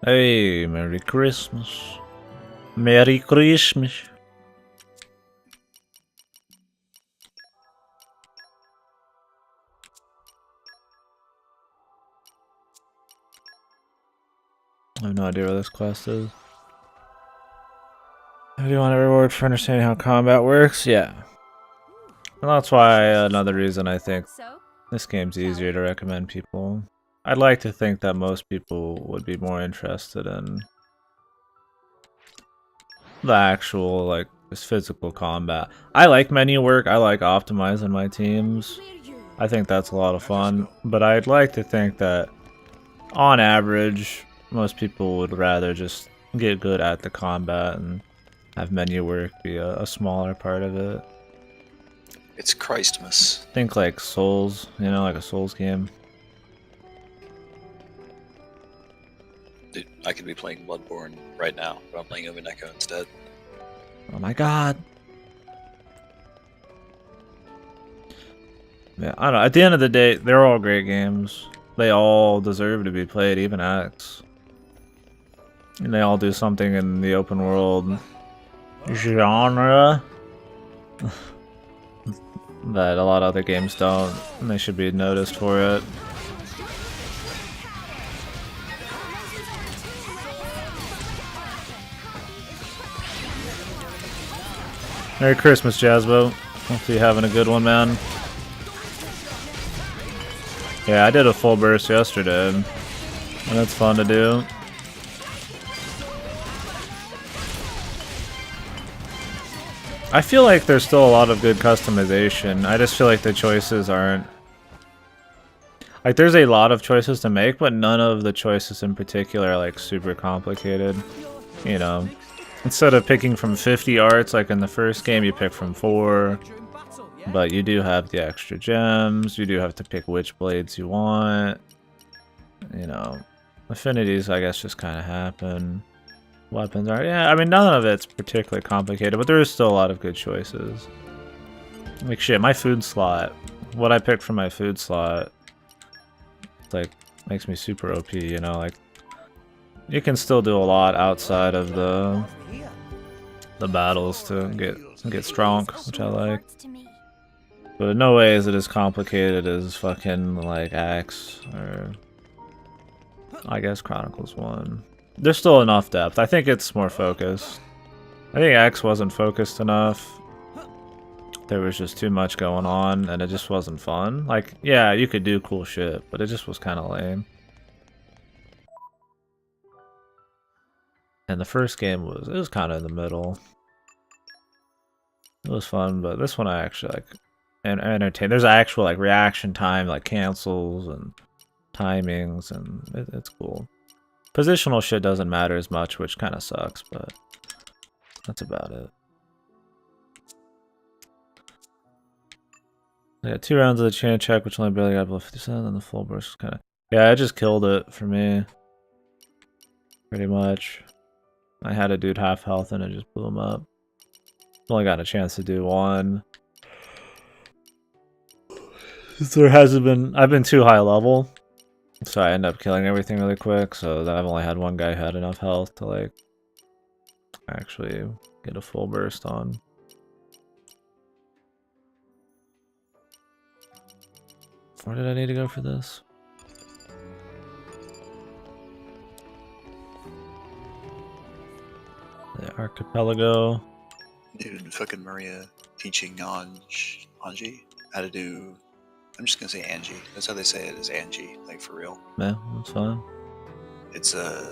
Hey, Merry Christmas. Merry Christmas. I have no idea what this quest is. Do you want a reward for understanding how combat works? Yeah. And that's why another reason I think this game's easier to recommend people. I'd like to think that most people would be more interested in the actual, like, just physical combat. I like menu work, I like optimizing my teams. I think that's a lot of fun, but I'd like to think that on average, most people would rather just get good at the combat and have menu work be a smaller part of it. It's Christmas. Think like Souls, you know, like a Souls game. Dude, I could be playing Bloodborne right now, but I'm playing Omineko instead. Oh my god. Yeah, I don't know. At the end of the day, they're all great games. They all deserve to be played, even X. And they all do something in the open world genre that a lot of other games don't, and they should be noticed for it. Merry Christmas, Jazbo. Hope you're having a good one, man. Yeah, I did a full burst yesterday, and it's fun to do. I feel like there's still a lot of good customization. I just feel like the choices aren't... Like, there's a lot of choices to make, but none of the choices in particular are, like, super complicated. You know, instead of picking from 50 arts, like in the first game, you pick from 4. But you do have the extra gems, you do have to pick which blades you want. You know, affinities, I guess, just kind of happen. Weapons are, yeah, I mean, none of it's particularly complicated, but there is still a lot of good choices. Like, shit, my food slot, what I picked for my food slot, like, makes me super OP, you know, like, you can still do a lot outside of the battles to get strong, which I like. But in no way is it as complicated as fucking, like, Axe, or, I guess, Chronicles 1. There's still enough depth. I think it's more focused. I think X wasn't focused enough. There was just too much going on, and it just wasn't fun. Like, yeah, you could do cool shit, but it just was kind of lame. And the first game was kind of in the middle. It was fun, but this one I actually like entertained. There's actual like reaction time, like cancels and timings, and it's cool. Positional shit doesn't matter as much, which kind of sucks, but that's about it. I got 2 rounds of the chain check, which only barely got below 50%, and the full burst was kind of... Yeah, I just killed it for me. Pretty much. I had a dude half health and it just blew him up. Only got a chance to do 1. There hasn't been... I've been too high level. So I end up killing everything really quick, so I've only had 1 guy who had enough health to, like, actually get a full burst on. Where did I need to go for this? The archipelago. Dude, fucking Maria teaching Anji how to do... I'm just gonna say Angie. That's how they say it, is Angie, like for real. Yeah, that's fine. It's I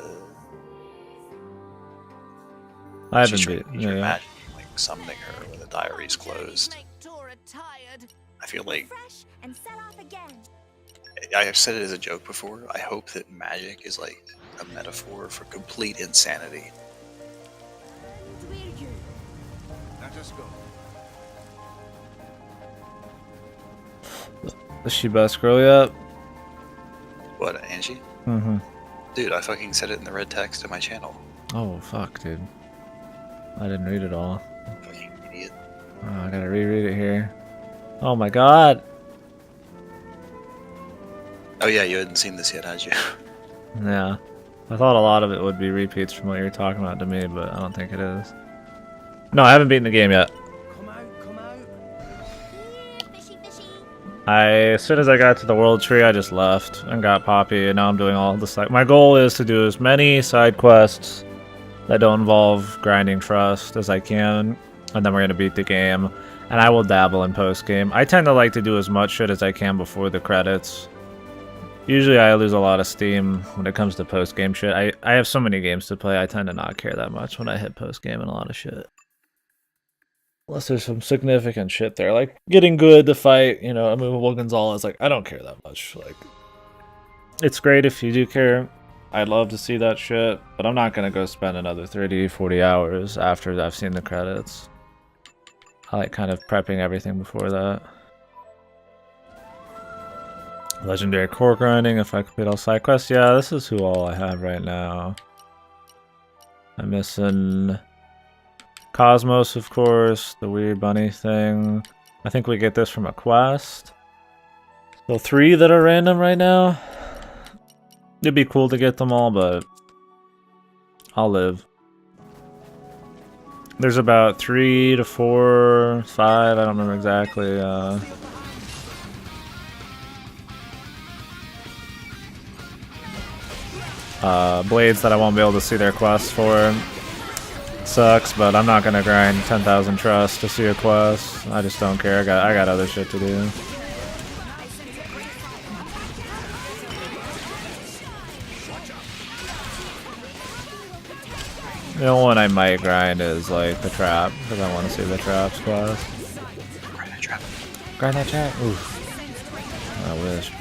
haven't beat. You're imagining like summoning her when the diary's closed. I feel like I have said it as a joke before. I hope that magic is like a metaphor for complete insanity. Let us go. Is she best girl yet? What, Angie? Mm-hmm. Dude, I fucking said it in the red text of my channel. Oh, fuck, dude. I didn't read it all. Fucking idiot. Oh, I gotta reread it here. Oh my god! Oh yeah, you hadn't seen this yet, had you? Yeah. I thought a lot of it would be repeats from what you're talking about to me, but I don't think it is. No, I haven't beaten the game yet. Come out, come out. Fishy, fishy. As soon as I got to the world tree, I just left and got Poppy, and now I'm doing all the side. My goal is to do as many side quests that don't involve grinding trust as I can, and then we're gonna beat the game. And I will dabble in post game. I tend to like to do as much shit as I can before the credits. Usually I lose a lot of steam when it comes to post game shit. I have so many games to play. I tend to not care that much when I hit post game and a lot of shit. Unless there's some significant shit there, like getting good to fight, you know, Immovable Gonzalez. Like, I don't care that much. Like, it's great if you do care. I'd love to see that shit, but I'm not gonna go spend another 30, 40 hours after I've seen the credits. I like kind of prepping everything before that. Legendary core grinding, if I complete all side quests. Yeah, this is who all I have right now. I'm missing Cosmos, of course, the weird bunny thing. I think we get this from a quest. So 3 that are random right now. It'd be cool to get them all, but I'll live. There's about 3 to 4, 5, I don't remember exactly. Blades that I won't be able to see their quests for. Sucks, but I'm not gonna grind 10,000 trust to see a quest. I just don't care. I got other shit to do. The only one I might grind is like the trap, because I want to see the traps quest. Grind that trap. Grind that trap. Oof. I wish. You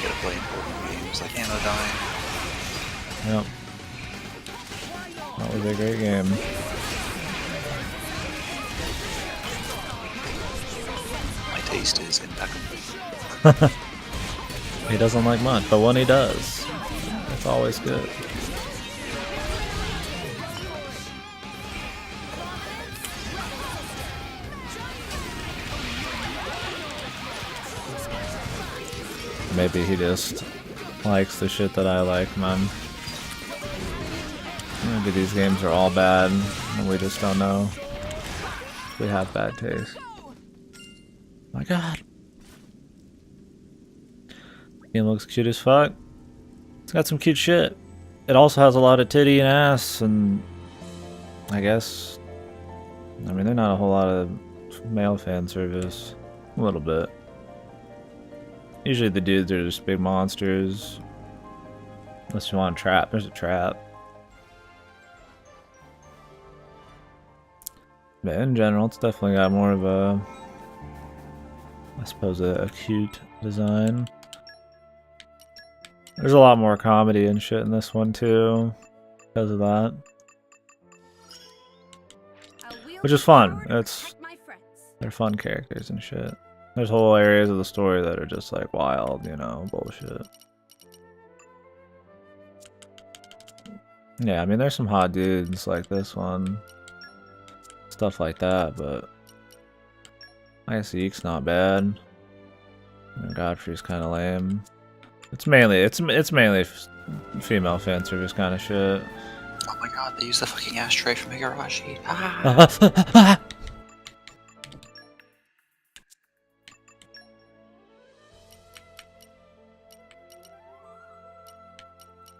gotta play important games like Anodyne. Yep. That was a great game. My taste is impeccable. He doesn't like much, but when he does, it's always good. Maybe he just likes the shit that I like, man. Maybe these games are all bad, and we just don't know. We have bad taste. My god. Game looks cute as fuck. It's got some cute shit. It also has a lot of titty and ass, and I guess, I mean, there's not a whole lot of male fan service. A little bit. Usually the dudes are just big monsters. Unless you want a trap. There's a trap. But in general, it's definitely got more of a, I suppose, a cute design. There's a lot more comedy and shit in this one too, because of that. Which is fun. They're fun characters and shit. There's whole areas of the story that are just like wild, you know, bullshit. Yeah, I mean, there's some hot dudes like this one. Stuff like that, but I guess Eek's not bad. Godfrey's kind of lame. It's mainly female fan service kind of shit. Oh my god, they use the fucking ashtray from Higurashi. Ah.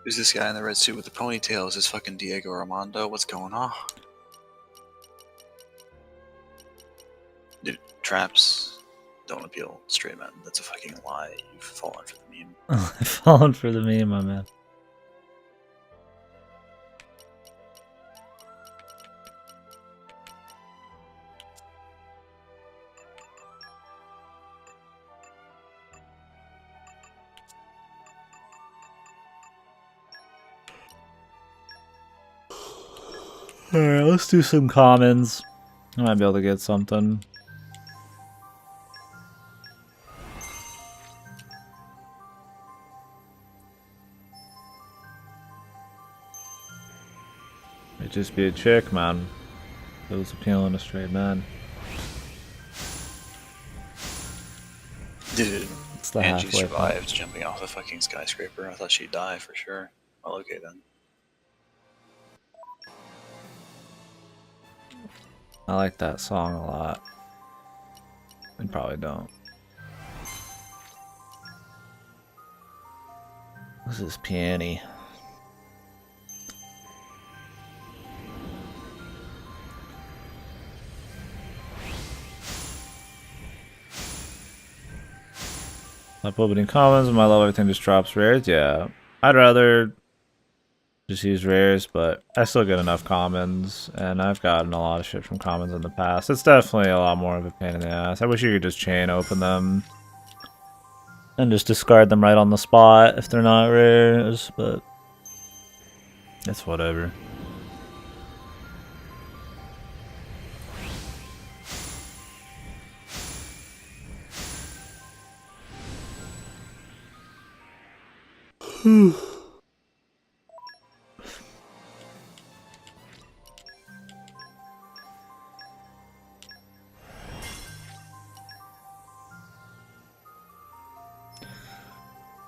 Who's this guy in the red suit with the ponytail? Is this fucking Diego Armando? What's going on? Dude, traps don't appeal to straight men. That's a fucking lie. You've fallen for the meme. I've fallen for the meme, my man. Alright, let's do some commons. I might be able to get something. It'd just be a chick, man. It was appealing to straight men. Dude, the Angie halfway point. survived jumping off a fucking skyscraper. I thought she'd die for sure. Well, okay then. I like that song a lot. You probably don't. This is Piani. Stop opening commons when my level everything just drops rares. Yeah, I'd rather just use rares, but I still get enough commons, and I've gotten a lot of shit from commons in the past. It's definitely a lot more of a pain in the ass. I wish you could just chain open them and just discard them right on the spot if they're not rares, but it's whatever.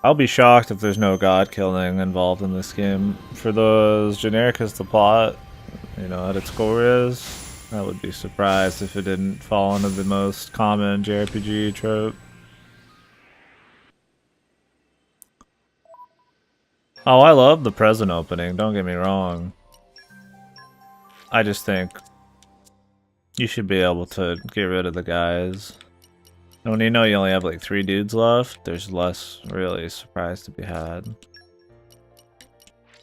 I'll be shocked if there's no god killing involved in this game. For those generic as the plot, you know, at its core is, I would be surprised if it didn't fall into the most common JRPG trope. Oh, I love the present opening, don't get me wrong. I just think you should be able to get rid of the guys. And when you know you only have like 3 dudes left, there's less really surprise to be had.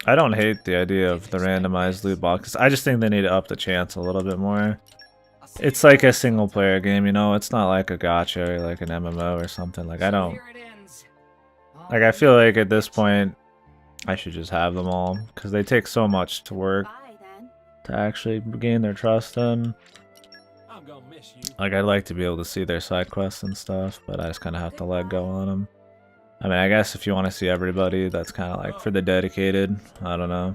I don't hate the idea of the randomized loot boxes. I just think they need to up the chance a little bit more. It's like a single player game, you know? It's not like a gacha or like an MMO or something. Like, I don't... Like, I feel like at this point, I should just have them all. Because they take so much to work Bye then. to actually gain their trust in. Like, I'd like to be able to see their side quests and stuff, but I just kind of have to let go on them. I mean, I guess if you want to see everybody, that's kind of like for the dedicated. I don't know.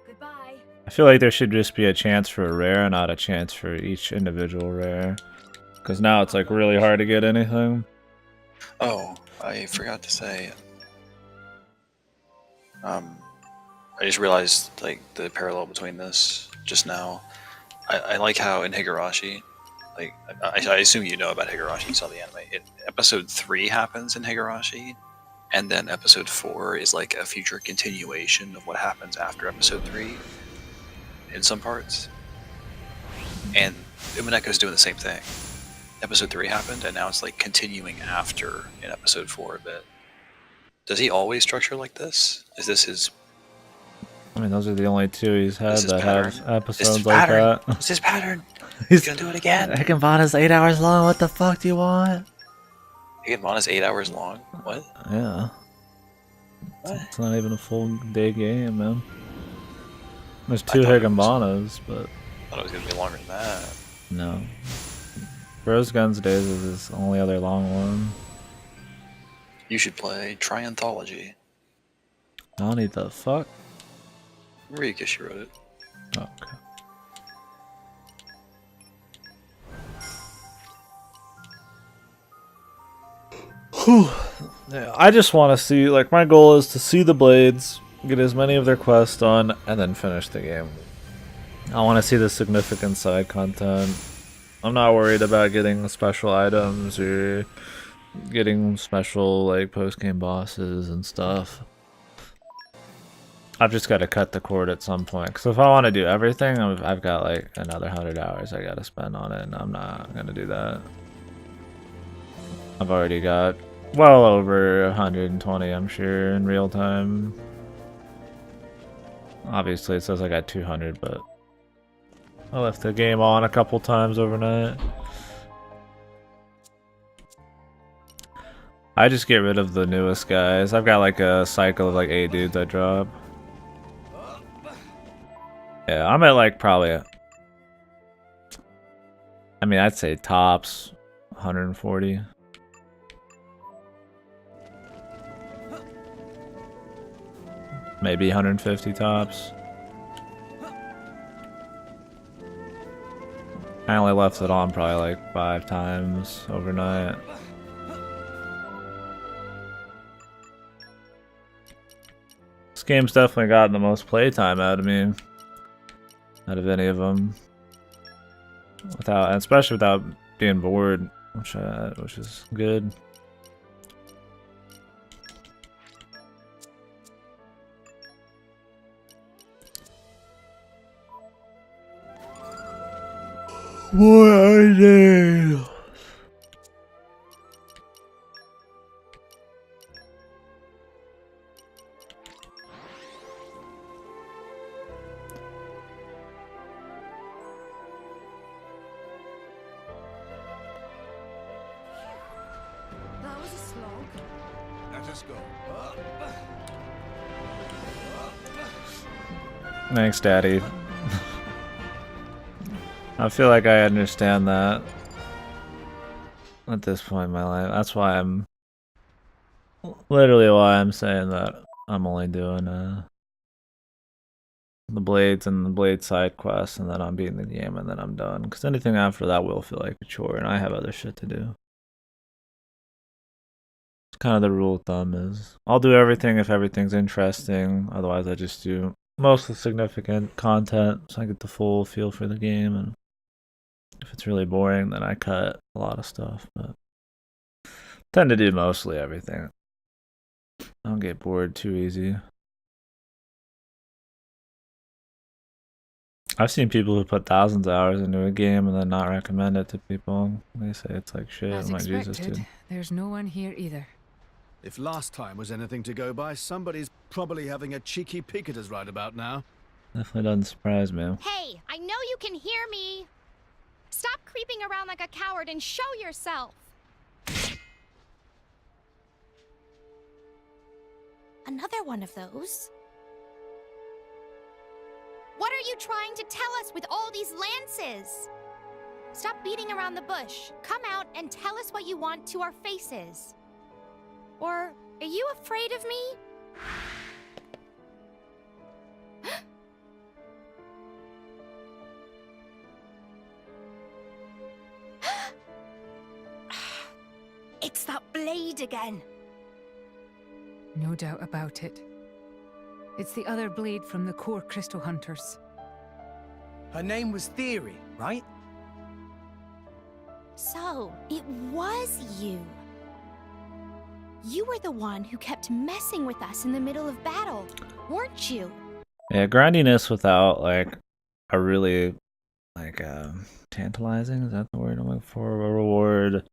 Goodbye. I feel like there should just be a chance for a rare, not a chance for each individual rare. Because now it's like really hard to get anything. Oh, I forgot to say. I just realized like the parallel between this just now. I like how in Higurashi, like I assume you know about Higurashi, you saw the anime. Episode 3 happens in Higurashi, and then episode 4 is like a future continuation of what happens after episode 3 in some parts. And Umaneko's doing the same thing. Episode 3 happened, and now it's like continuing after in episode 4 a bit. Does he always structure like this? Is this his... I mean, those are the only 2 he's had This is that pattern. have episodes This is like pattern. that. It's his pattern. He's He's gonna do it again. Heckenbana's 8 hours long. What the fuck do you want? Higurashi is 8 hours long. What? Yeah. What? It's not even a full day game, man. There's I 2 thought it was- Higginbonas, but I thought it was gonna be longer than that. no. Rose Guns Days is his only other long one. You should play Trianthology. I don't need the fuck. Ryukishi wrote it. Oh, okay. Whew. Yeah, I just want to see, like, my goal is to see the Blades, get as many of their quests done, and then finish the game. I want to see the significant side content. I'm not worried about getting special items or getting special, like, post-game bosses and stuff. I've just got to cut the cord at some point. Because if I want to do everything, I've got, like, another 100 hours I got to spend on it, and I'm not going to do that. I've already got well over 120, I'm sure, in real time. Obviously, it says I got 200, but I left the game on a couple times overnight. I just get rid of the newest guys. I've got like a cycle of like 8 dudes I drop. Yeah, I'm at like probably, I mean, I'd say tops 140. Maybe 150 tops. I only left it on probably like 5 times overnight. This game's definitely gotten the most playtime out of me, out of any of them, especially without being bored, which is good. What ideas? That was a slog. Let us go. Thanks, Daddy. I feel like I understand that at this point in my life. That's why I'm literally why I'm saying that I'm only doing the blades and the blade side quests, and then I'm beating the game, and then I'm done. Because anything after that will feel like a chore, and I have other shit to do. It's kind of the rule of thumb is I'll do everything if everything's interesting. Otherwise, I just do most of the significant content, so I get the full feel for the game. And if it's really boring, then I cut a lot of stuff. But I tend to do mostly everything. I don't get bored too easy. I've seen people who put thousands of hours into a game and then not recommend it to people. They say it's like shit. As I'm like, Jesus, expected, dude. there's no one here either. If last time was anything to go by, somebody's probably having a cheeky peek at us right about now. Definitely doesn't surprise me. Hey, I know you can hear me. Stop creeping around like a coward and show yourself. Another one of those. What are you trying to tell us with all these lances? Stop beating around the bush. Come out and tell us what you want to our faces. Or are you afraid of me? It's that blade again. No doubt about it. It's the other blade from the core crystal hunters. Her name was Theory, right? So, it was you. You were the one who kept messing with us in the middle of battle, weren't you? Yeah, grindiness without like a really like tantalizing, is that the word I'm looking for? A reward.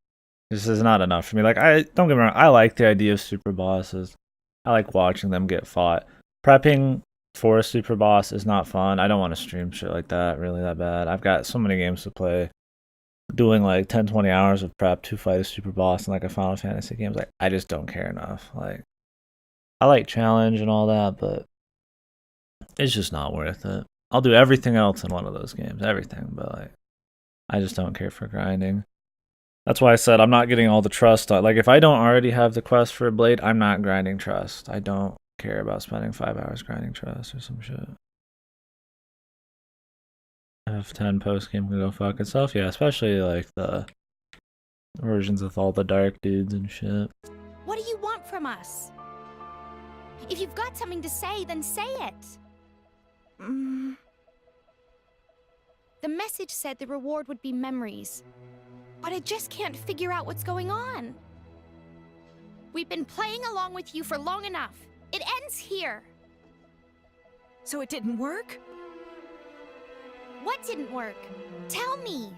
This is not enough for me. Like, I don't get me wrong, I like the idea of super bosses. I like watching them get fought. Prepping for a super boss is not fun. I don't want to stream shit like that really that bad. I've got so many games to play. Doing like 10-20 hours of prep to fight a super boss in like a Final Fantasy game, like I just don't care enough. Like, I like challenge and all that, but it's just not worth it. I'll do everything else in one of those games, everything, but like I just don't care for grinding. That's why I said I'm not getting all the trust. Like, if I don't already have the quest for a blade, I'm not grinding trust. I don't care about spending 5 hours grinding trust or some shit. F10 post game can go fuck itself. Yeah, especially like the versions with all the dark dudes and shit. What do you want from us? If you've got something to say, then say it. The message said the reward would be memories, but I just can't figure out what's going on. We've been playing along with you for long enough. It ends here. So it didn't work? What didn't work? Tell me.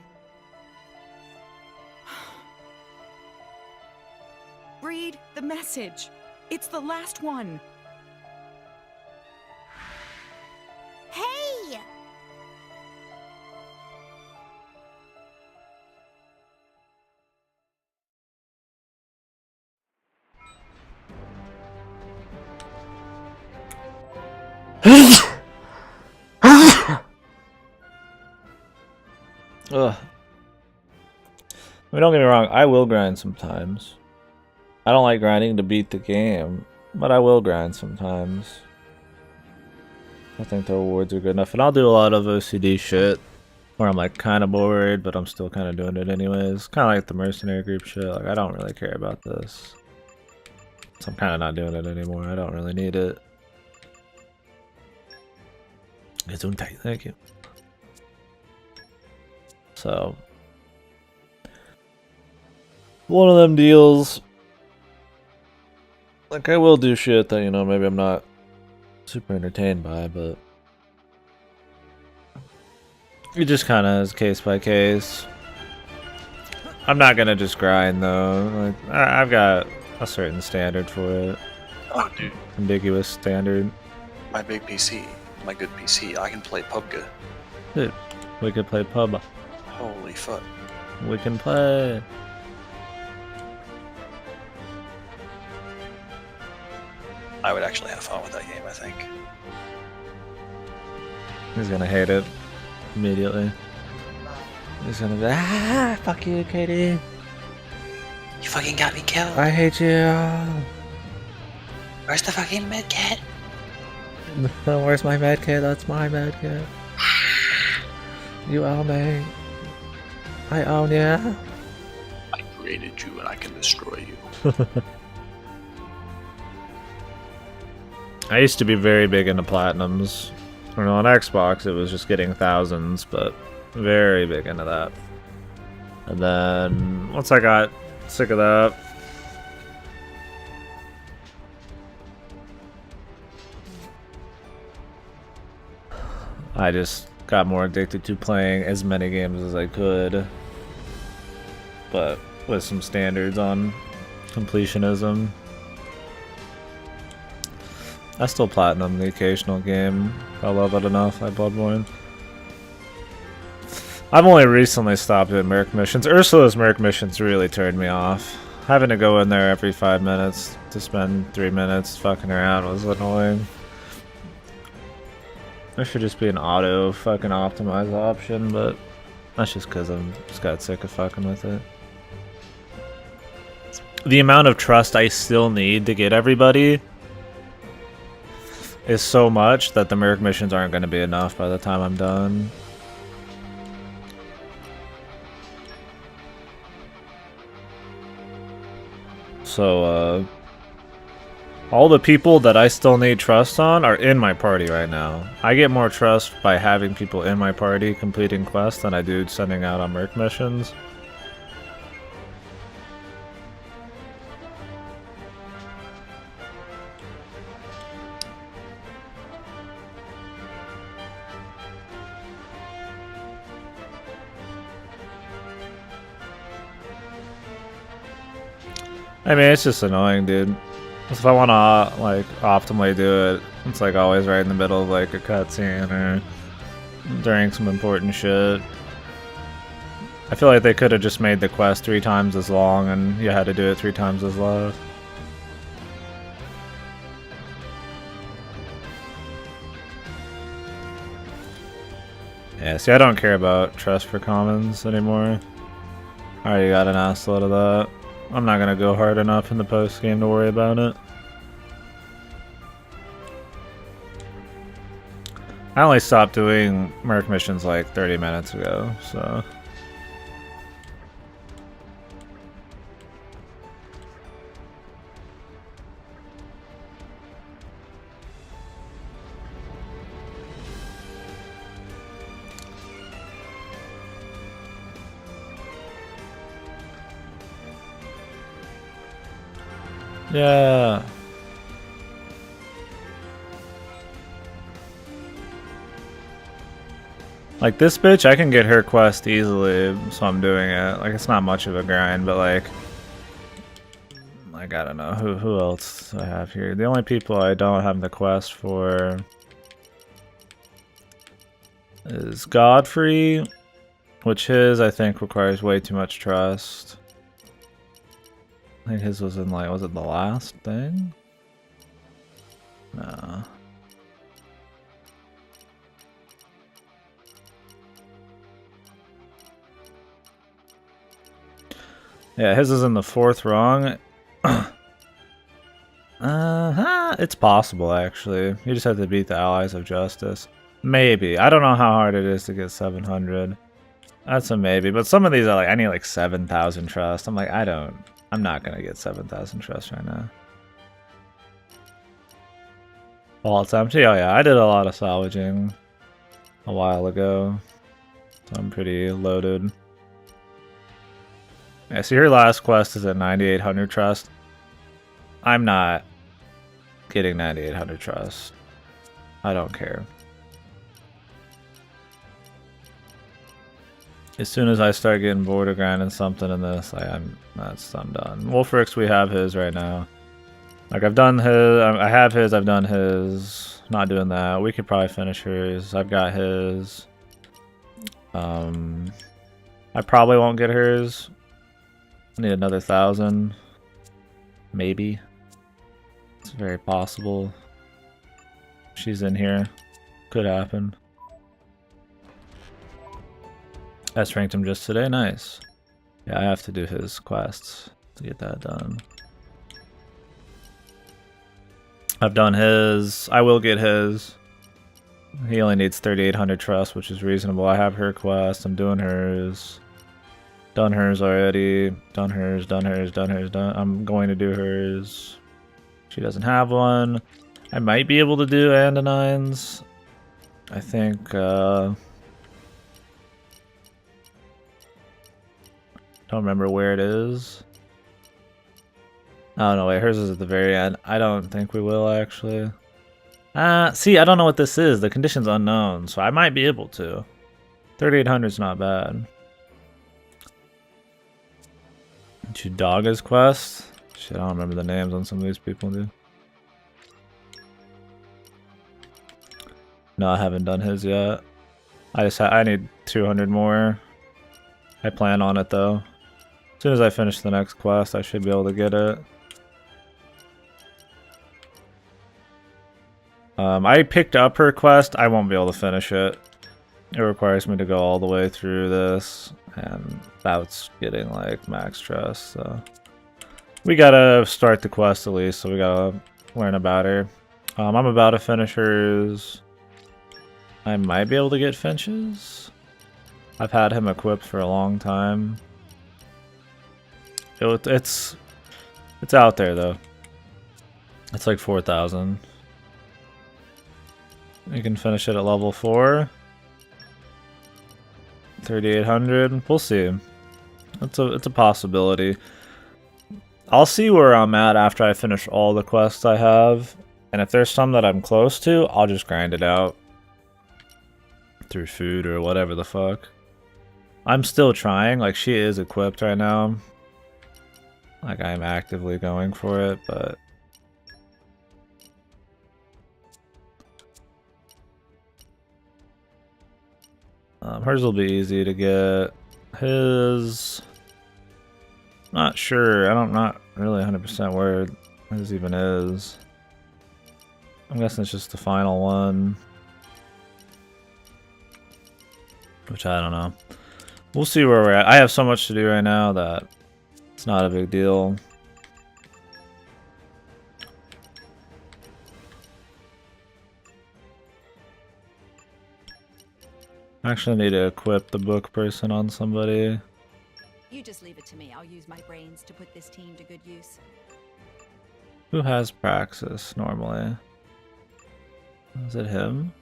Read the message. It's the last one. Hey! Ugh. I mean, don't get me wrong, I will grind sometimes. I don't like grinding to beat the game, but I will grind sometimes. I think the rewards are good enough, and I'll do a lot of OCD shit Where I'm like kind of bored, but I'm still kind of doing it anyways. Kind of like the mercenary group shit. Like I don't really care about this, so I'm kind of not doing it anymore. I don't really need it. It's tight, thank you. So one of them deals. Like I will do shit that, you know, maybe I'm not super entertained by, but it just kind of is case by case. I'm not gonna just grind though. Like I've got a certain standard for it. Oh, dude. Ambiguous standard. My big PC, my good PC, I can play PUBG. Dude, we could play pub. Holy fuck. We can play. I would actually have fun with that game, I think. He's gonna hate it immediately. He's gonna be like, fuck you, KD. You fucking got me killed. I hate you. Where's the fucking medkit? Where's my medkit? That's my medkit. You own me. I own you. I created you and I can destroy you. I used to be very big into platinums. You know, on Xbox it was just getting thousands, but very big into that. And then once I got sick of that, I just got more addicted to playing as many games as I could, but with some standards on completionism. I still platinum the occasional game. I love it enough. I Bloodborne. I've only recently stopped doing Merc missions. Ursula's Merc missions really turned me off. Having to go in there every 5 minutes to spend 3 minutes fucking around was annoying. There should just be an auto fucking optimize option, but that's just because I just got sick of fucking with it. The amount of trust I still need to get everybody is so much that the Merc missions aren't going to be enough by the time I'm done. So, all the people that I still need trust on are in my party right now. I get more trust by having people in my party completing quests than I do sending out on Merc missions. I mean, it's just annoying, dude. If I want to, like, optimally do it, it's, like, always right in the middle of, like, a cutscene or during some important shit. I feel like they could have just made the quest 3 times as long and you had to do it 3 times as low. Yeah, see, I don't care about trust for commons anymore. I already got an assload of that. I'm not gonna go hard enough in the post game to worry about it. I only stopped doing Merc missions like 30 minutes ago, so. Yeah. Like this bitch, I can get her quest easily, so I'm doing it. Like it's not much of a grind, but like I don't know who else do I have here. The only people I don't have the quest for is Godfrey, which his I think requires way too much trust. I think his was in like, was it the last thing? No. Yeah, his is in the 4th rung. It's possible actually. You just have to beat the Allies of Justice. Maybe. I don't know how hard it is to get 700. That's a maybe. But some of these are like, I need like 7,000 trust. I'm like, I'm not gonna get 7,000 trust right now. Vault empty. Oh yeah, I did a lot of salvaging a while ago, so I'm pretty loaded. Yeah, so your last quest is at 9,800 trust. I'm not getting 9,800 trust. I don't care. As soon as I start getting bored of grinding something in this, I'm done. Wolfrix, we have his right now. Like I've done his, I have his, I've done his. Not doing that. We could probably finish hers. I've got his. I probably won't get hers. I need another 1,000. Maybe. It's very possible. She's in here. Could happen. I ranked him just today. Nice. Yeah, I have to do his quests to get that done. I've done his. I will get his. He only needs 3,800 trust, which is reasonable. I have her quest. I'm doing hers. Done hers already. Done hers, done hers, done hers, done. I'm going to do hers. She doesn't have one. I might be able to do Andanine's. I think, don't remember where it is. Oh no, wait, hers is at the very end. I don't think we will actually. See, I don't know what this is. The condition's unknown, so I might be able to. 3,800 is not bad. Chudaga's quest? Shit, I don't remember the names on some of these people, dude. No, I haven't done his yet. I need 200 more. I plan on it though. As soon as I finish the next quest, I should be able to get it. I picked up her quest. I won't be able to finish it. It requires me to go all the way through this, and that's getting like max trust. So we gotta start the quest at least. So we gotta learn about her. I'm about to finish hers. I might be able to get Finch's. I've had him equipped for a long time. It's out there though. It's like 4,000. You can finish it at level 4. 3,800. We'll see. It's a possibility. I'll see where I'm at after I finish all the quests I have, and if there's some that I'm close to, I'll just grind it out through food or whatever the fuck. I'm still trying. Like, she is equipped right now. Like, I'm actively going for it, but hers will be easy to get. His, not sure. I'm not really 100% where his even is. I'm guessing it's just the final one, which I don't know. We'll see where we're at. I have so much to do right now that it's not a big deal. I actually need to equip the book person on somebody. You just leave it to me. I'll use my brains to put this team to good use. Who has Praxis normally? Is it him?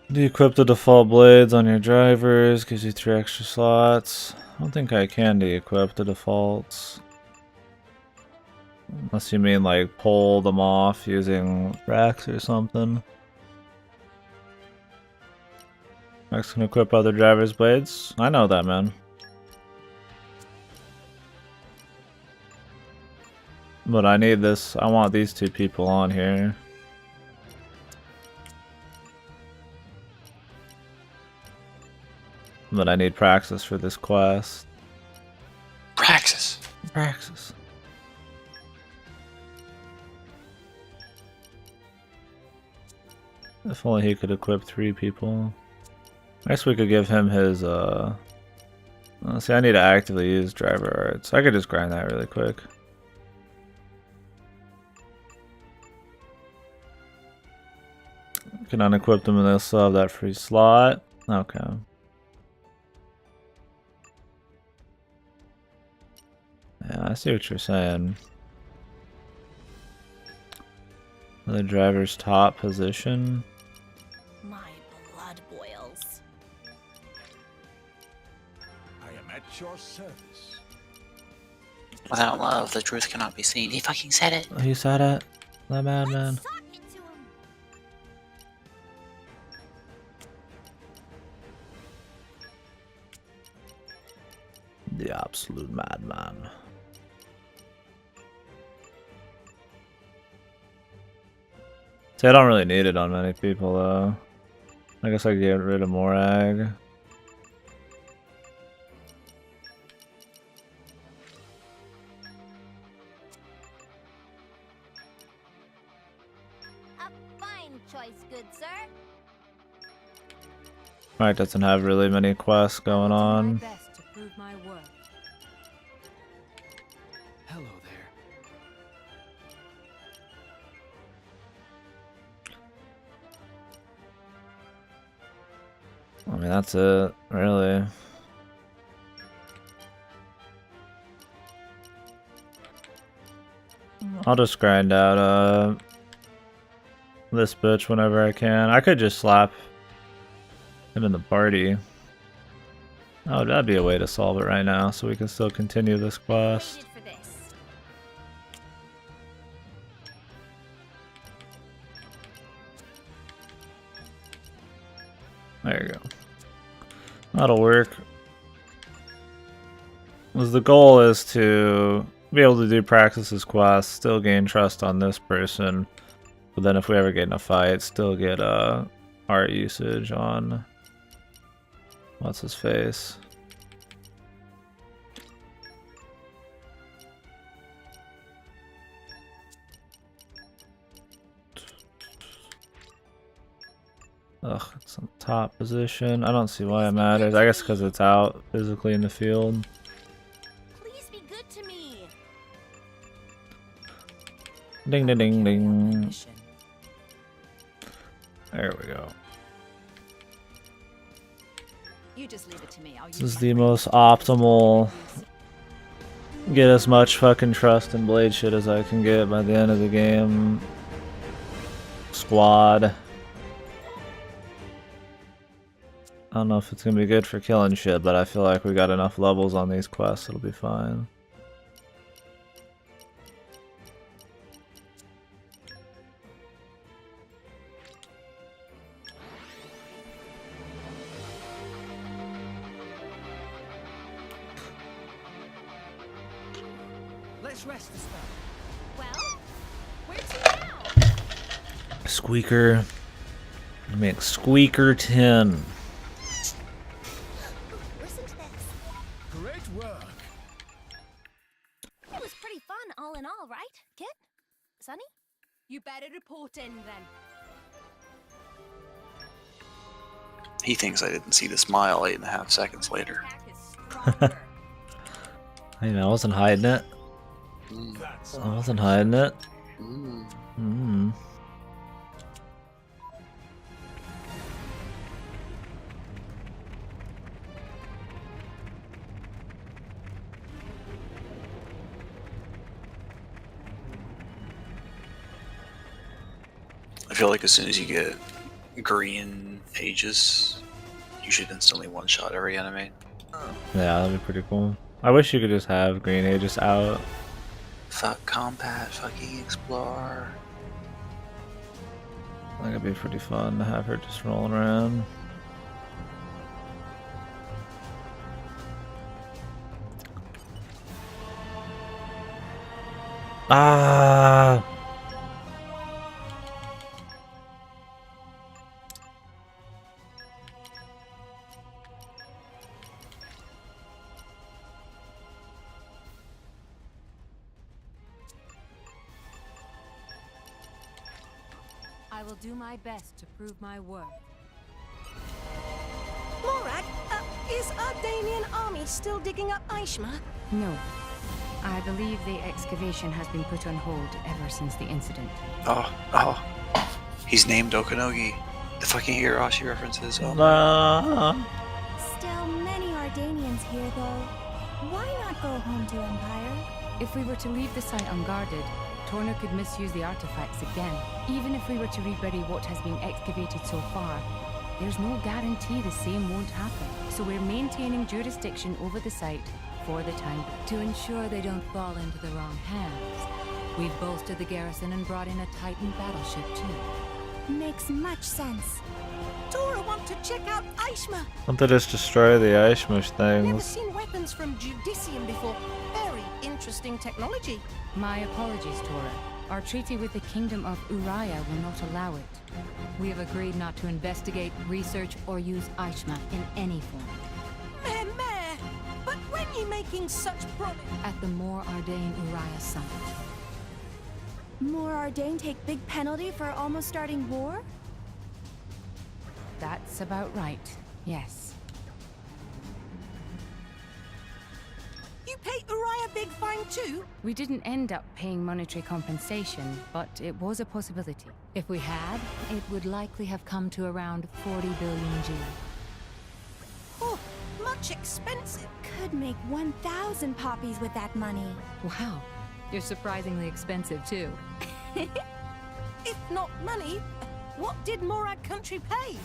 De-equip the default blades on your drivers, gives you 3 extra slots. I don't think I can de-equip the defaults. Unless you mean like pull them off using racks or something. Max can equip other drivers' blades. I know that, man. But I need this. I want these 2 people on here. But I need Praxis for this quest. Praxis. Praxis. If only he could equip 3 people. I guess we could give him his, see, I need to actively use driver arts. I could just grind that really quick. Can unequip them and they'll still have that free slot. Okay. Yeah, I see what you're saying. The driver's top position. My blood boils. I am at your service. Without love, the truth cannot be seen. He fucking said it. He said it. That madman. Let's sock it to him. The absolute madman. See, I don't really need it on many people though. I guess I could get rid of Morag. A fine choice, good sir. Mike doesn't have really many quests going My on. best to prove my worth. Hello there. I mean, that's it, really. I'll just grind out this bitch whenever I can. I could just slap him in the party. Oh, that'd be a way to solve it right now, so we can still continue this quest. Waited for this. There you go. That'll work. Because the goal is to be able to do Praxis's quest, still gain trust on this person, but then if we ever get in a fight, still get art usage on what's his face. Ugh, it's on top position. I don't see why it matters. I guess because it's out physically in the field. Please be good to me. Ding ding ding Carry out my ding. mission. There we go. You just leave it to me. I'll This use is my the brains most to put this to optimal. good use. Get as much fucking trust and blade shit as I can get by the end of the game. Squad. I don't know if it's gonna be good for killing shit, but I feel like we got enough levels on these quests, it'll be fine. Let's rest a spell. Well, where to now? Squeaker. Make Squeaker 10. Listen to this. Great work. It was pretty fun, all in all, right, Kit? Sonny? You better report in then. He thinks I didn't see the smile 8.5 seconds later. Attack is stronger. Hey man, I wasn't hiding it. That's I wasn't hiding it. Mm. Mm. I feel like as soon as you get green pages, you should instantly one-shot every enemy. Yeah, that'd be pretty cool. I wish you could just have Green Aegis out. Fuck combat, fucking explore. I think it'd be pretty fun to have her just rolling around. Ah! I I will do my best to prove my worth. Morag, is Ardanian army still digging up Aishma? No. I believe the excavation has been put on hold ever since the incident. Oh. He's named Okanogi. The fucking Higurashi references. Oh. Still many Ardanians here, though. Why not go home to Empire? If we were to leave the site unguarded, Torna could misuse the artifacts again. Even if we were to rebury what has been excavated so far, there's no guarantee the same won't happen. So we're maintaining jurisdiction over the site for the time to ensure they don't fall into the wrong hands. We've bolstered the garrison and brought in a Titan battleship too. Makes much sense. Tora want to check out Aishma. Want to just destroy the Aishmish Never things. seen weapons from Judicium before. Very interesting technology. My apologies, Tora. Our treaty with the Kingdom of Uriah will not allow it. We have agreed not to investigate, research, or use Aishma in any form. Meh. But when you making such promise? At the More Ardain Uriah Summit. More Ardane take big penalty for almost starting war? That's about right, yes. You pay Uriah big fine too? We didn't end up paying monetary compensation, but it was a possibility. If we had, it would likely have come to around 40 billion G. Oh, much expensive. Could make 1,000 poppies with that money. Wow, you're surprisingly expensive too. If not money, what did Morag country pay?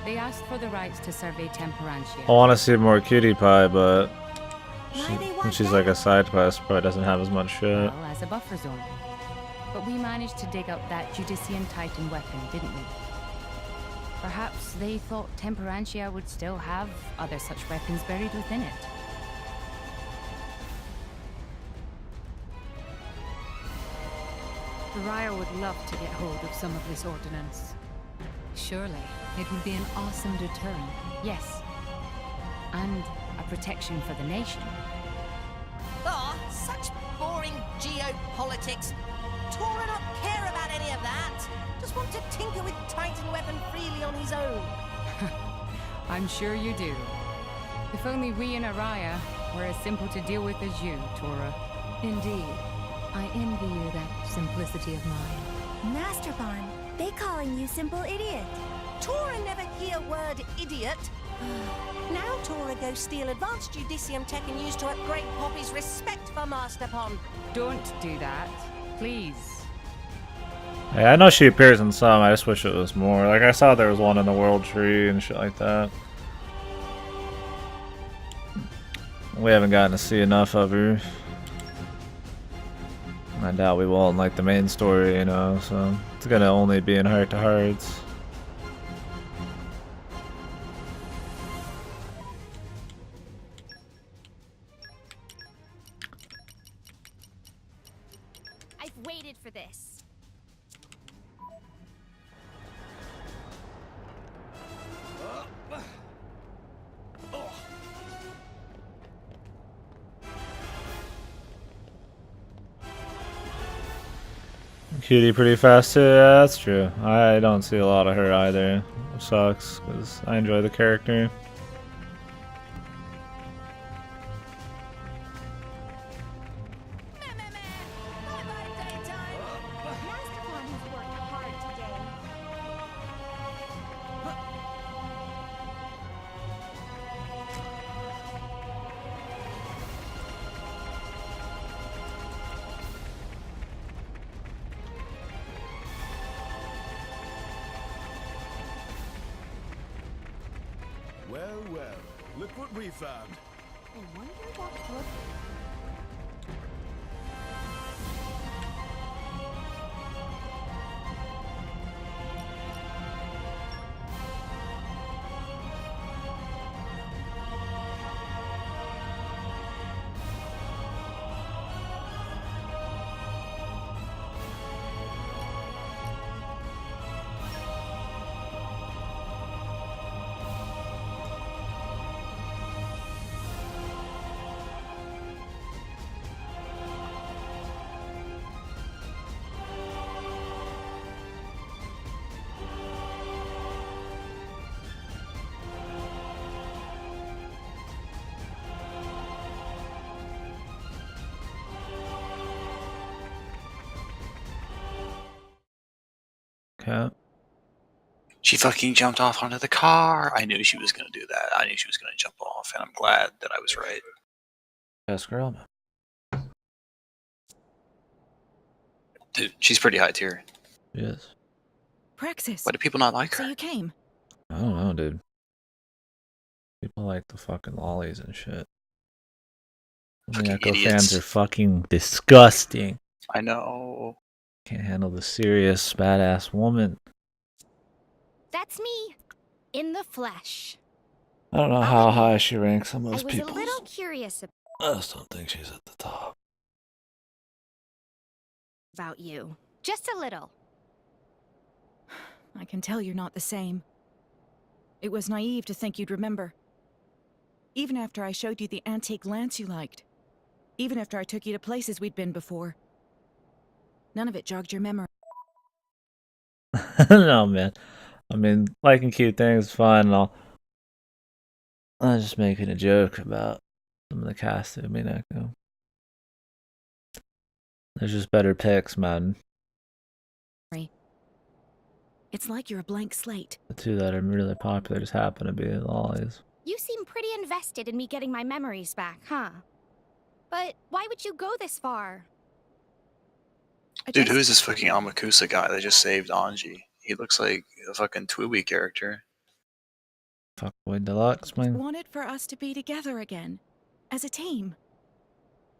They asked for the rights to survey Temperantia. I want to see more Cutie Pie, but Why they want she's that? like a side quest, probably doesn't have as much shit. Well, as a buffer zone. But we managed to dig up that Judician Titan weapon, didn't we? Perhaps they thought Temperantia would still have other such weapons buried within it. Uriah would love to get hold of some of this ordnance. Surely, it would be an awesome deterrent, yes. And a protection for the nation. Ah, such boring geopolitics. Tora not care about any of that. Just want to tinker with Titan weapon freely on his own. I'm sure you do. If only we in Araya were as simple to deal with as you, Tora. Indeed. I envy you that simplicity of mind. Master Bond, they calling you simple idiot. Tora never hear word idiot. Now Tora go steal advanced Judicium tech and use to upgrade Poppy's respect for Master Pond. Don't do that, please. Hey, I know she appears in some, I just wish it was more. Like, I saw there was one in the World Tree and shit like that. We haven't gotten to see enough of her. I doubt we will in like the main story, you know, so it's gonna only be in Heart to Hearts. I've waited for this. Cutie pretty fast too, yeah, that's true. I don't see a lot of her either, which sucks, because I enjoy the character. Master Bond has worked hard today. Well, look what we found. I wonder what book. Cap. She fucking jumped off onto the car. I knew she was gonna do that. I knew she was gonna jump off, and I'm glad that I was right. Best girl, man. Dude, she's pretty high tier. Yes. Praxis. Why do people not like So her? you came. I don't know, dude. People like the fucking lollies and shit. The Fucking Echo idiots. fans are fucking disgusting. I know. Can't handle the serious, badass woman. That's me, in the flesh. I don't know how high she ranks on I most was people. a little curious I just don't think she's at the top. about you. Just a little. I can tell you're not the same. It was naive to think you'd remember. Even after I showed you the antique lance you liked. Even after I took you to places we'd been before. None of it jogged your memory. No, man. I mean, liking cute things is fine and all. I was just making a joke about some of the costuming, Echo. There's just better picks, man. It's like you're a blank slate. The two that are really popular just happen to be the lollies. You seem pretty invested in me getting my memories back, huh? But why would you go this far? Dude, who is this fucking Amakusa guy that just saved Anji? He looks like a fucking Twiwi character. Fuckboy Deluxe, man. Wanted for us to be together again. As a team.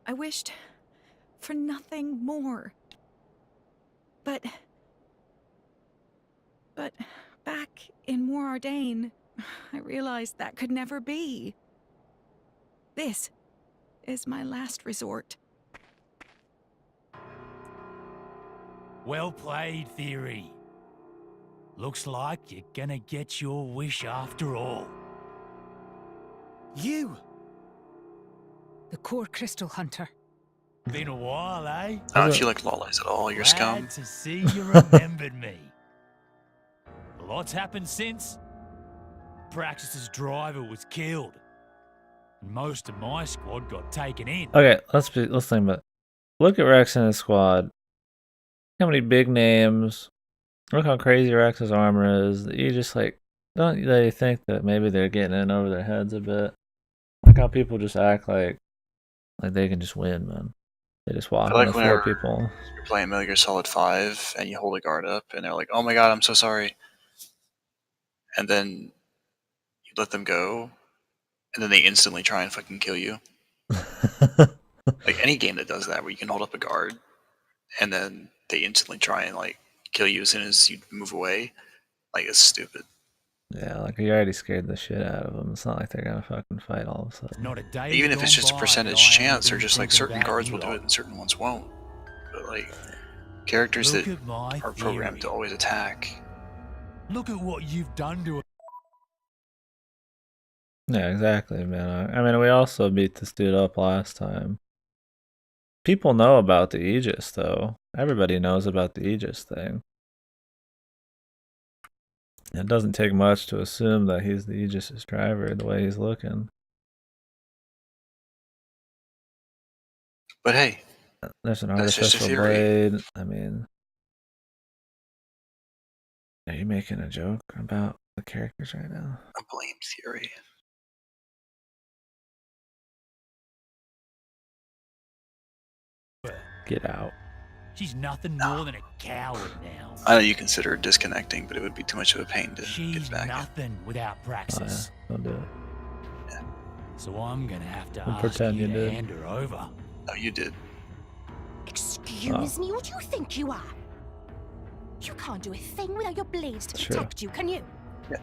I wished for nothing more. But back in Moordane, I realized that could never be. This is my last resort. Well played, Theory. Looks like you're gonna get your wish after all. You! The core crystal hunter. Been a while, eh? I don't feel like lollies at all. You're scum. Glad to see you remembered me. A lot's happened since. Praxis's driver was killed. And most of my squad got taken in. Okay, let's think about it. Look at Rex and his squad. How many big names. Look how crazy Rex's armor is. You just like, don't they think that maybe they're getting in over their heads a bit? Like how people just act like they can just win, man. They just walk on the floor, people. You're playing Metal Gear Solid 5 and you hold a guard up and they're like, oh my god, I'm so sorry. And then you let them go and then they instantly try and fucking kill you. Like any game that does that where you can hold up a guard and then they instantly try and like kill you as soon as you move away, like it's stupid. Yeah, like you already scared the shit out of them. It's not like they're gonna fucking fight all of a sudden. Not a day Even if it's just a gone by percentage that I haven't chance, or been just like thinking certain about guards you will do lot. it and certain ones won't. But like characters Look that at my are programmed to theory. always attack. Look at what you've done to it. Yeah, exactly, man. I mean, we also beat this dude up last time. People know about the Aegis, though. Everybody knows about the Aegis thing. It doesn't take much to assume that he's the Aegis' driver the way he's looking. But hey, There's an that's just a artificial theory. blade. I mean, are you making a joke about the characters right now? A blame theory. Get out. She's nothing more than a coward now. I know you consider it disconnecting, but it would be too much of a pain to She's get back. nothing without Oh, Praxis. yeah. Don't do it. So I'm gonna have to We'll ask pretend you you to did. hand her over. No, you did. Excuse me, what do you think you are? You can't do a thing without your blades to True. protect you, can you? Yeah.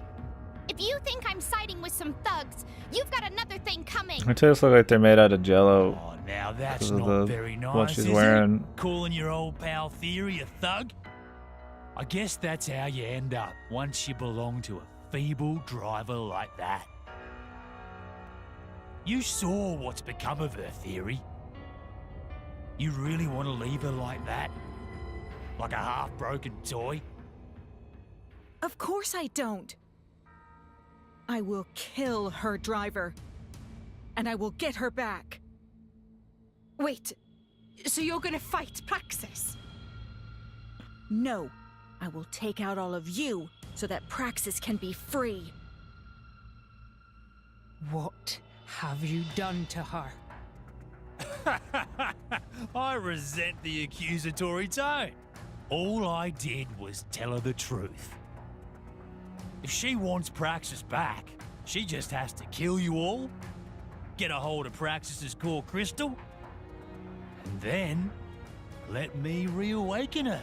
If you think I'm siding with some thugs, you've got another thing coming. Her tits look like they're made out of jello. Oh, now that's Because of not the- very nice, what she's is wearing. it? Calling your old pal Theory a thug? I guess that's how you end up once you belong to a feeble driver like that. You saw what's become of her, Theory. You really want to leave her like that? Like a half-broken toy? Of course I don't. I will kill her driver. And I will get her back. Wait, so you're gonna fight Praxis? No, I will take out all of you so that Praxis can be free. What have you done to her? I resent the accusatory tone. All I did was tell her the truth. If she wants Praxis back, she just has to kill you all, get a hold of Praxis's core crystal, and then let me reawaken her.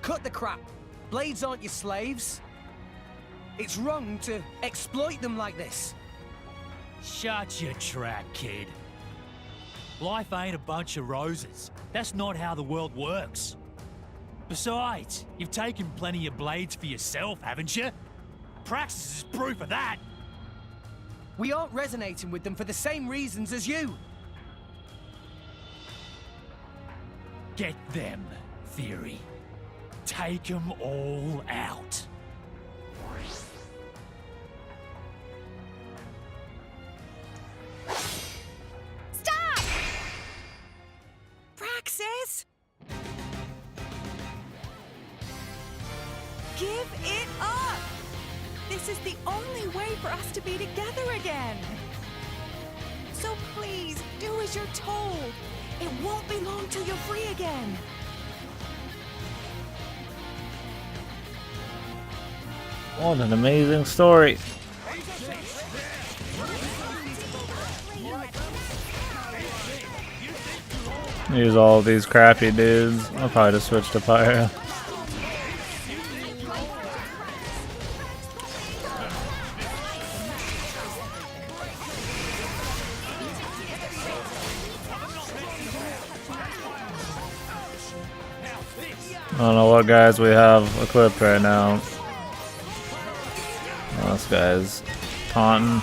Cut the crap. Blades aren't your slaves. It's wrong to exploit them like this. Shut your trap, kid. Life ain't a bunch of roses. That's not how the world works. Besides, you've taken plenty of blades for yourself, haven't you? Praxis is proof of that. We aren't resonating with them for the same reasons as you. Get them, Theory. Take them all out. Stop! Praxis? Give it up! This is the only way for us to be together again. So please, do as you're told. It won't be long till you're free again. What an amazing story. Use all of these crappy dudes. I'll probably just switch to Pyro. I don't know what guys we have equipped right now. Oh, this guy's taunting.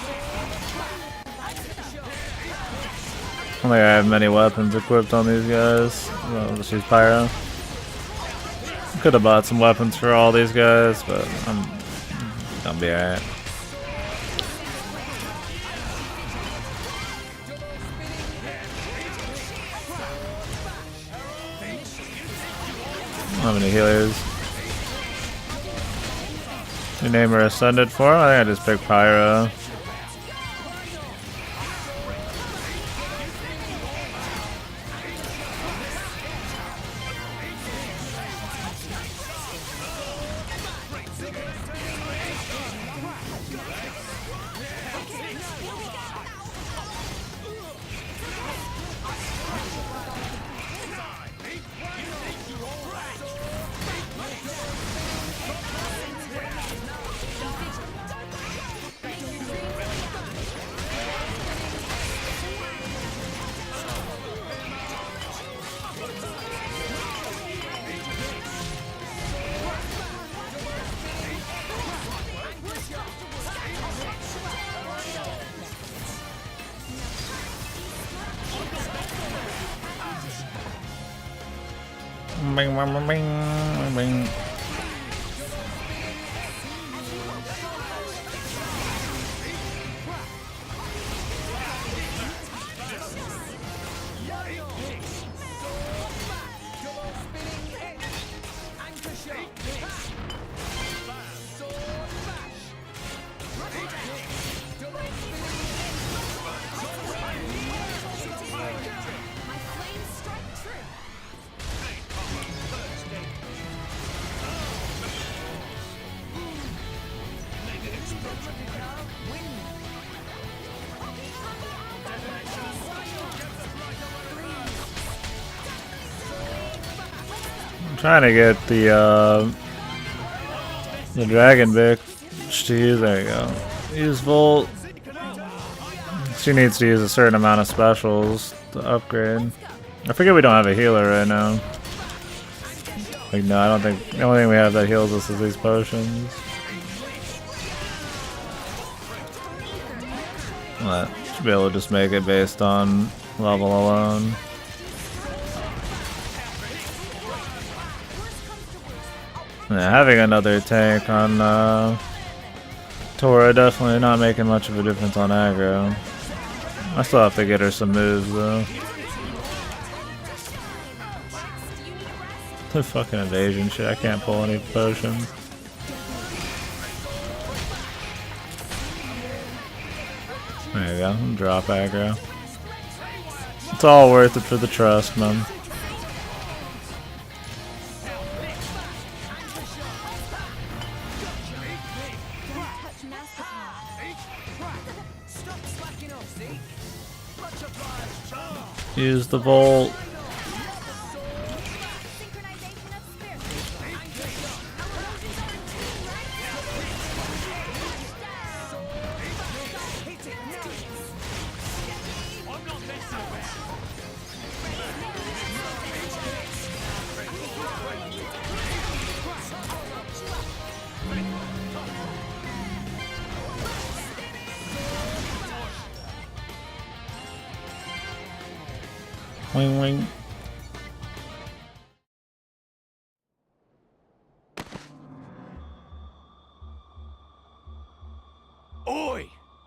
I don't think I have many weapons equipped on these guys. I'll just use Pyro. Could have bought some weapons for all these guys, but I'm gonna be alright. I don't have any healers. Your name are Ascended for? I think I just picked Pyro. Bing, bing, bing, bing, bing. Trying to get the dragon bitch to use. There you go. Use Volt. She needs to use a certain amount of specials to upgrade. I forget we don't have a healer right now. Like, no, I don't think. The only thing we have that heals us is these potions. But should be able to just make it based on level alone. Yeah, having another tank on Tora definitely not making much of a difference on aggro. I still have to get her some moves though. The fucking evasion shit. I can't pull any potions. There you go. Drop aggro. It's all worth it for the trust, man. Use the volt. Wing wing. Oi!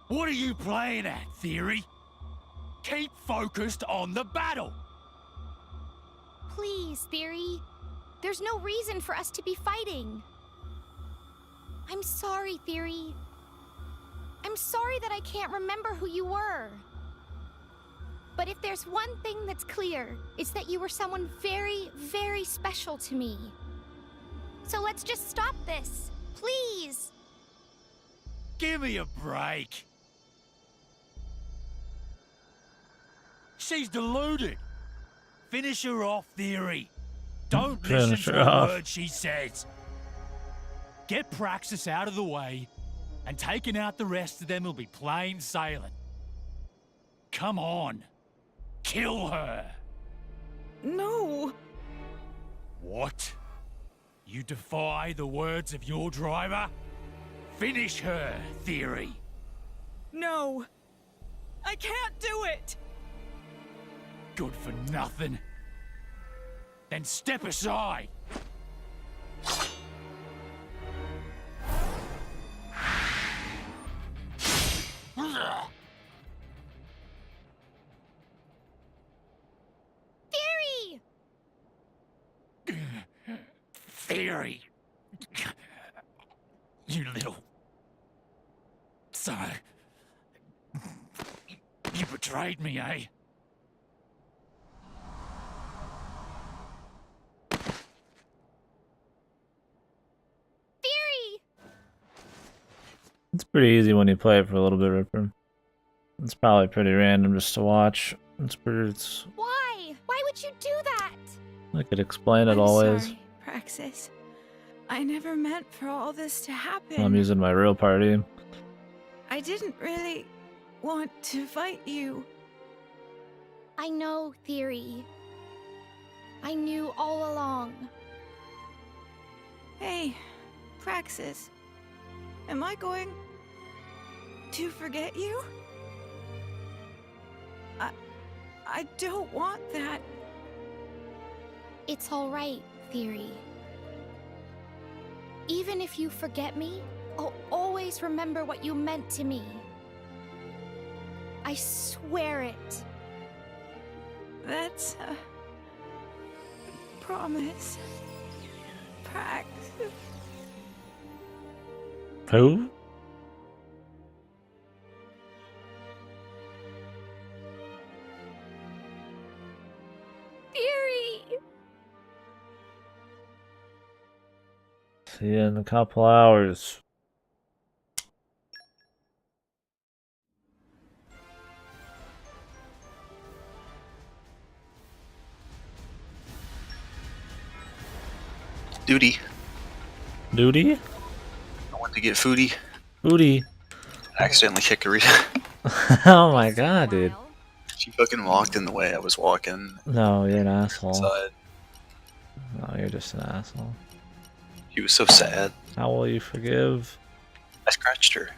What are you playing at, Theory? Keep focused on the battle! Please, Theory. There's no reason for us to be fighting. I'm sorry, Theory. I'm sorry that I can't remember who you were. But if there's one thing that's clear, it's that you were someone very, very special to me. So let's just stop this, please. Give me a break. She's deluded. Finish her off, Theory. Don't listen Finish to her a off. word she says. Get Praxis out of the way, and taking out the rest of them will be plain sailing. Come on. Kill her. No. What? You defy the words of your driver? Finish her, Theory. No. I can't do it. Good for nothing. Then step aside. Theory! Theory. You little... So... You betrayed me, eh? Theory! It's pretty easy when you play it for a little bit, Ripper. It's probably pretty random just to watch. It's Why? Why would you do that? I could explain it I'm always. sorry, Praxis. I never meant for all this to happen. I'm using my real party. I didn't really want to fight you. I know, Theory. I knew all along. Hey, Praxis. Am I going to forget you? I don't want that. It's all right, Theory. Even if you forget me, I'll always remember what you meant to me. I swear it. That's a promise. Praxis. Who? Theory! See you in a couple hours. Duty. Duty? I went to get foodie. Booty. Accidentally kicked Rita. Oh my god, dude. She fucking walked in the way I was walking No, you're an asshole. inside. No, you're just an asshole. She was so sad. How will you forgive? I scratched her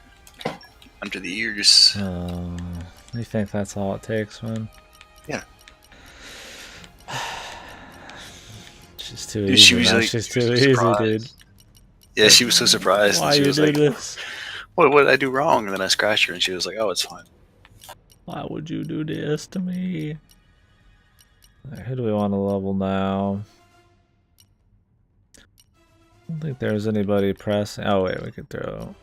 under the ears. You think that's all it takes, man? Yeah. She's too Dude, easy. she was man. like- She's she was too easy, surprised. dude. Yeah, she was so surprised. Why and she you was do like, this? what did I do wrong? And then I scratched her and she was like, oh, it's fine. Why would you do this to me? Alright, who do we want to level now? don't think there's anybody pressing. Oh wait, we could throw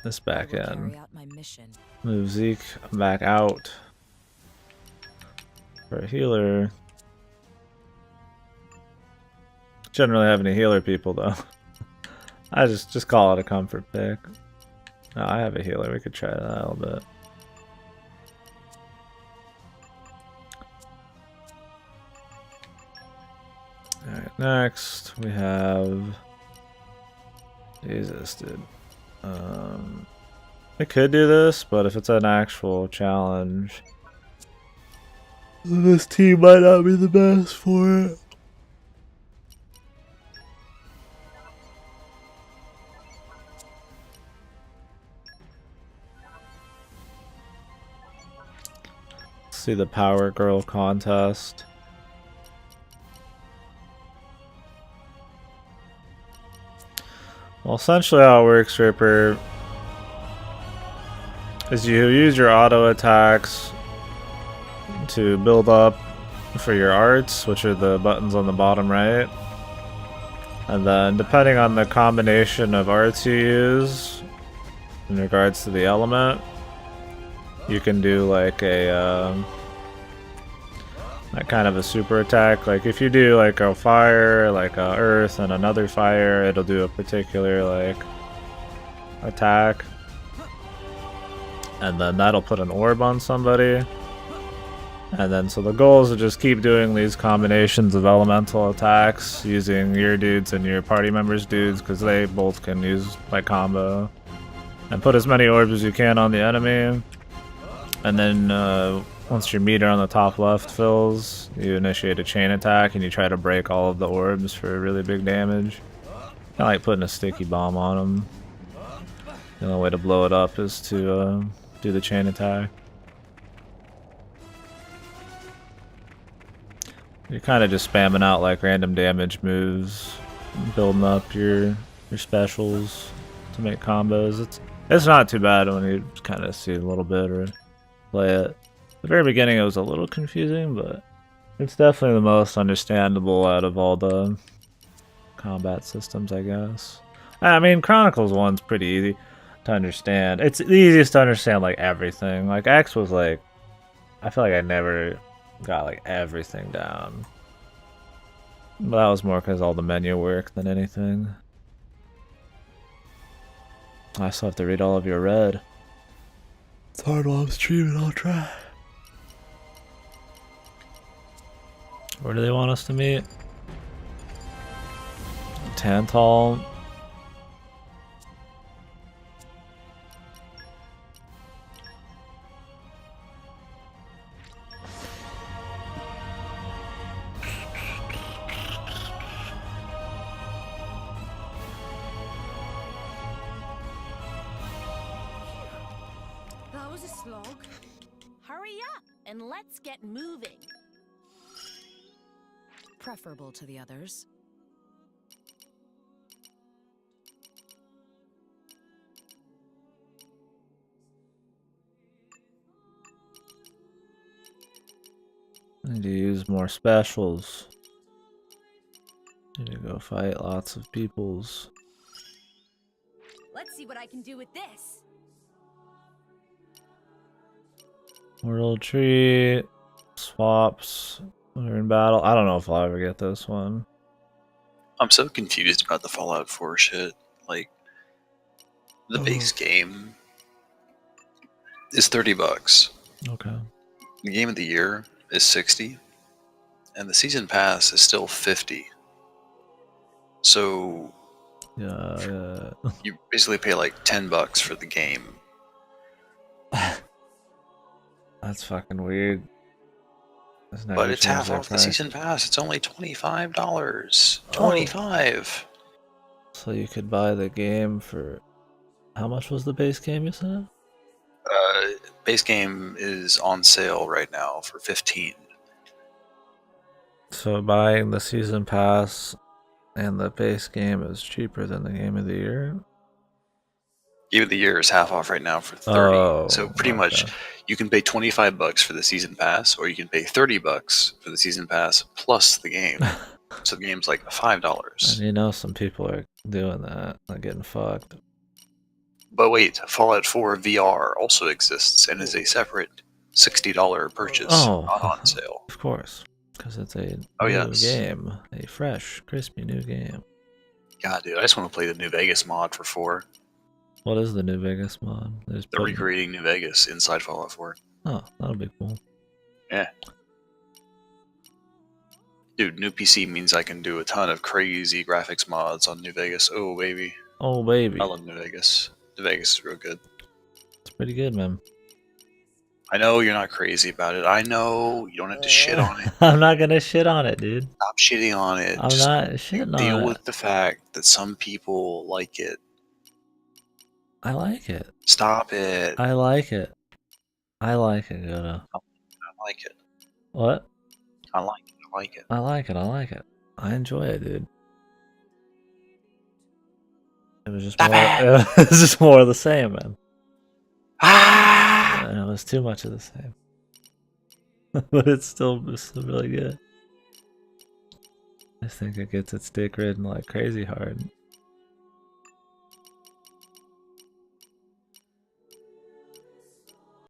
this back I will in. carry out my mission. Move Zeke back out for a healer. Generally have any healer people though. I just call it a comfort pick. Oh, I have a healer. We could try that a little bit. Alright, next we have Jesus, dude. I could do this, but if it's an actual challenge, this team might not be the best for it. Let's see the Power Girl contest. Well, essentially how it works, Ripper, is you use your auto attacks to build up for your arts, which are the buttons on the bottom right. And then depending on the combination of arts you use in regards to the element, you can do like a like kind of a super attack. Like if you do like a fire, like a earth, and another fire, it'll do a particular like attack. And then that'll put an orb on somebody. And then so the goal is to just keep doing these combinations of elemental attacks using your dudes and your party members' dudes, because they both can use like combo. And put as many orbs as you can on the enemy. And then once your meter on the top left fills, you initiate a chain attack and you try to break all of the orbs for really big damage. Kind of like putting a sticky bomb on them. The only way to blow it up is to do the chain attack. You're kind of just spamming out like random damage moves, building up your specials to make combos. It's not too bad when you kind of see a little bit or play it. At the very beginning it was a little confusing, but it's definitely the most understandable out of all the combat systems, I guess. I mean, Chronicles 1's pretty easy to understand. It's the easiest to understand like everything. Like X was like, I feel like I never got like everything down. But that was more because all the menu work than anything. I still have to read all of your red. It's hard while I'm streaming, I'll try. Where do they want us to meet? Tantal. That was a slog. Hurry up and let's get moving. Preferable to the others. I need to use more specials. Need to go fight lots of peoples. Let's see what I can do with this. World Tree, swaps, we're in battle. I don't know if I'll ever get this one. I'm so confused about the Fallout 4 shit. Like, the base game is $30. Okay. The game of the year is $60, and the season pass is still $50. So Yeah. you basically pay like $10 for the game. That's fucking weird. But it's half off the season pass. It's only $25. 25. So you could buy the game for... How much was the base game you said? Base game is on sale right now for $15. So buying the season pass and the base game is cheaper than the game of the year? Game of the year is half off right now for $30. Oh, so pretty much you can pay $25 for the season pass, or you can pay $30 for the season pass plus the game. So the game's like $5. And you know some people are doing that, like getting fucked. But wait, Fallout 4 VR also exists and is a separate $60 purchase, not on sale. Of course, because it's a Oh, new yes. game, a fresh, crispy new game. God, dude, I just want to play the New Vegas mod for 4. What is the New Vegas mod? They're recreating New Vegas inside Fallout 4. Oh, that'll be cool. Yeah. Dude, new PC means I can do a ton of crazy graphics mods on New Vegas. Oh, baby. Oh, baby. I love New Vegas. New Vegas is real good. It's pretty good, man. I know you're not crazy about it. I know you don't have to shit on it. I'm not gonna shit on it, dude. Stop shitting on it. I'm Just not shitting on it. deal with the fact that some people like it. I like it. Stop it. I like it. I like it, Godo. I like it. What? I like it. I like it. I like it. I like it. I enjoy it, dude. It was just it was just more of the same, man. And it was too much of the same. But it's still really good. I just think it gets its dick ridden like crazy hard.